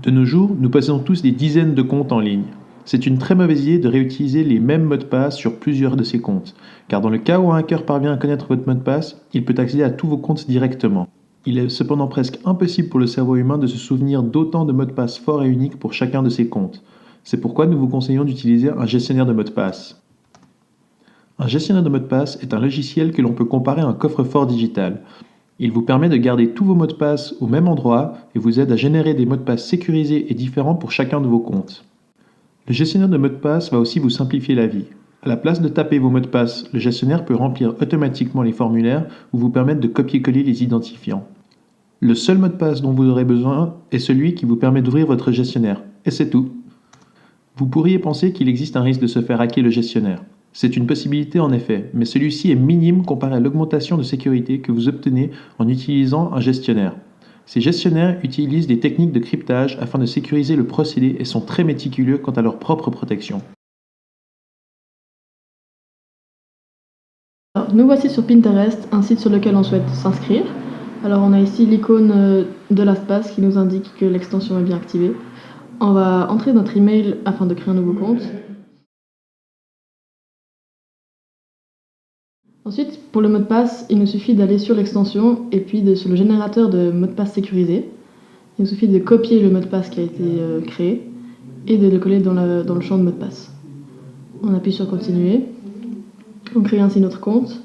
De nos jours, nous possédons tous des dizaines de comptes en ligne. C'est une très mauvaise idée de réutiliser les mêmes mots de passe sur plusieurs de ces comptes, car dans le cas où un hacker parvient à connaître votre mot de passe, il peut accéder à tous vos comptes directement. Il est cependant presque impossible pour le cerveau humain de se souvenir d'autant de mots de passe forts et uniques pour chacun de ses comptes. C'est pourquoi nous vous conseillons d'utiliser un gestionnaire de mots de passe. Un gestionnaire de mots de passe est un logiciel que l'on peut comparer à un coffre-fort digital. Il vous permet de garder tous vos mots de passe au même endroit et vous aide à générer des mots de passe sécurisés et différents pour chacun de vos comptes. Le gestionnaire de mots de passe va aussi vous simplifier la vie. À la place de taper vos mots de passe, le gestionnaire peut remplir automatiquement les formulaires ou vous permettre de copier-coller les identifiants. Le seul mot de passe dont vous aurez besoin est celui qui vous permet d'ouvrir votre gestionnaire. Et c'est tout. Vous pourriez penser qu'il existe un risque de se faire hacker le gestionnaire. C'est une possibilité en effet, mais celui-ci est minime comparé à l'augmentation de sécurité que vous obtenez en utilisant un gestionnaire. Ces gestionnaires utilisent des techniques de cryptage afin de sécuriser le procédé et sont très méticuleux quant à leur propre protection. Alors, nous voici sur Pinterest, un site sur lequel on souhaite s'inscrire. Alors on a ici l'icône de l'espace qui nous indique que l'extension est bien activée. On va entrer notre email afin de créer un nouveau compte. Ensuite, pour le mot de passe, il nous suffit d'aller sur l'extension et puis sur le générateur de mot de passe sécurisé. Il nous suffit de copier le mot de passe qui a été créé et de le coller dans le champ de mot de passe. On appuie sur continuer. On crée ainsi notre compte.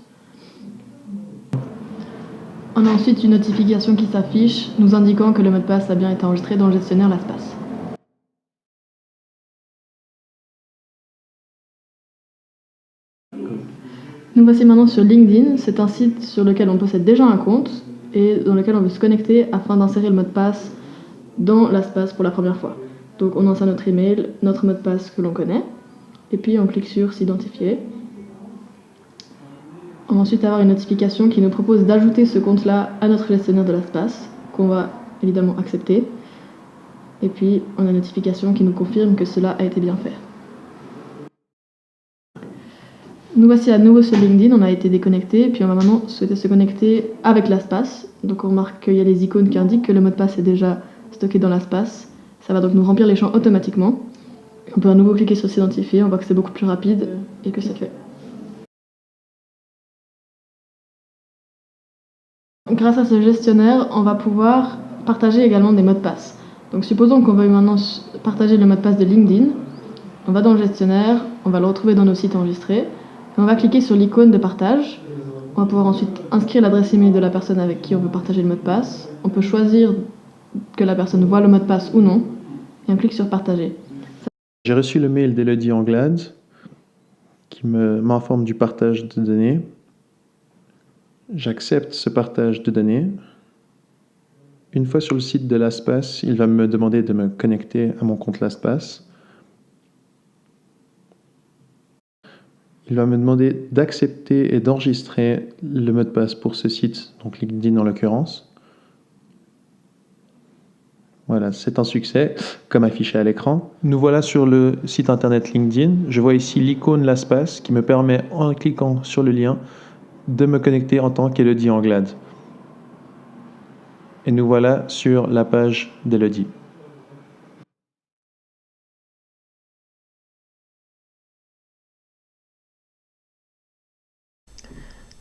On a ensuite une notification qui s'affiche nous indiquant que le mot de passe a bien été enregistré dans le gestionnaire LastPass. Nous voici maintenant sur LinkedIn. C'est un site sur lequel on possède déjà un compte et dans lequel on veut se connecter afin d'insérer le mot de passe dans LastPass pour la première fois. Donc on insère notre email, notre mot de passe que l'on connaît et puis on clique sur s'identifier. On va ensuite avoir une notification qui nous propose d'ajouter ce compte-là à notre gestionnaire de LastPass, qu'on va évidemment accepter. Et puis on a une notification qui nous confirme que cela a été bien fait. Nous voici à nouveau sur LinkedIn, on a été déconnecté, puis on va maintenant souhaiter se connecter avec LastPass. Donc on remarque qu'il y a les icônes qui indiquent que le mot de passe est déjà stocké dans LastPass. Ça va donc nous remplir les champs automatiquement. On peut à nouveau cliquer sur s'identifier, on voit que c'est beaucoup plus rapide et que c'est fait. Grâce à ce gestionnaire, on va pouvoir partager également des mots de passe. Donc supposons qu'on veuille maintenant partager le mot de passe de LinkedIn. On va dans le gestionnaire, on va le retrouver dans nos sites enregistrés. Et on va cliquer sur l'icône de partage. On va pouvoir ensuite inscrire l'adresse email de la personne avec qui on veut partager le mot de passe. On peut choisir que la personne voit le mot de passe ou non. Et on clique sur partager. J'ai reçu le mail d'Elodie Anglade qui m'informe du partage de données. J'accepte ce partage de données. Une fois sur le site de LastPass, il va me demander de me connecter à mon compte LastPass. Il va me demander d'accepter et d'enregistrer le mot de passe pour ce site, donc LinkedIn en l'occurrence. Voilà, c'est un succès, comme affiché à l'écran. Nous voilà sur le site internet LinkedIn. Je vois ici l'icône LastPass qui me permet, en cliquant sur le lien, de me connecter en tant qu'Elodie Anglade. Et nous voilà sur la page d'Elodie.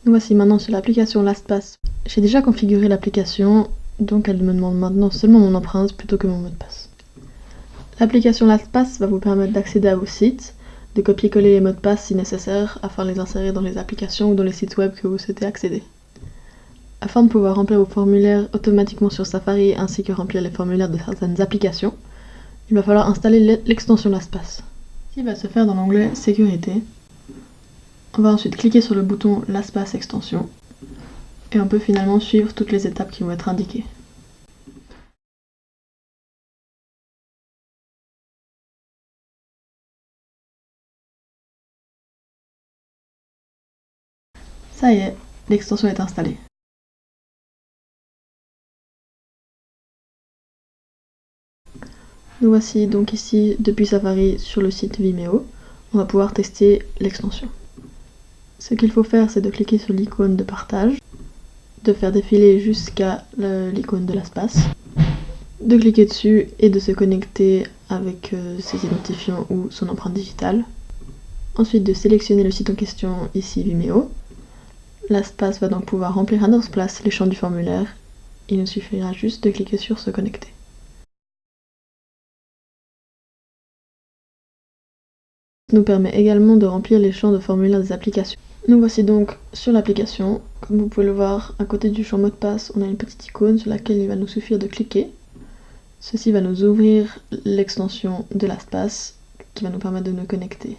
Nous voici maintenant sur l'application LastPass. J'ai déjà configuré l'application, donc elle me demande maintenant seulement mon empreinte plutôt que mon mot de passe. L'application LastPass va vous permettre d'accéder à vos sites, de copier-coller les mots de passe si nécessaire afin de les insérer dans les applications ou dans les sites web que vous souhaitez accéder. Afin de pouvoir remplir vos formulaires automatiquement sur Safari ainsi que remplir les formulaires de certaines applications, il va falloir installer l'extension LastPass. Ceci va se faire dans l'onglet Sécurité. On va ensuite cliquer sur le bouton LastPass extension et on peut finalement suivre toutes les étapes qui vont être indiquées. Ça y est, l'extension est installée. Nous voici donc ici depuis Safari sur le site Vimeo. On va pouvoir tester l'extension. Ce qu'il faut faire, c'est de cliquer sur l'icône de partage, de faire défiler jusqu'à l'icône de LastPass, de cliquer dessus et de se connecter avec ses identifiants ou son empreinte digitale. Ensuite de sélectionner le site en question, ici Vimeo. LastPass va donc pouvoir remplir à notre place les champs du formulaire. Il nous suffira juste de cliquer sur se connecter. Ça nous permet également de remplir les champs de formulaire des applications. Nous voici donc sur l'application. Comme vous pouvez le voir, à côté du champ mot de passe, on a une petite icône sur laquelle il va nous suffire de cliquer. Ceci va nous ouvrir l'extension de LastPass qui va nous permettre de nous connecter.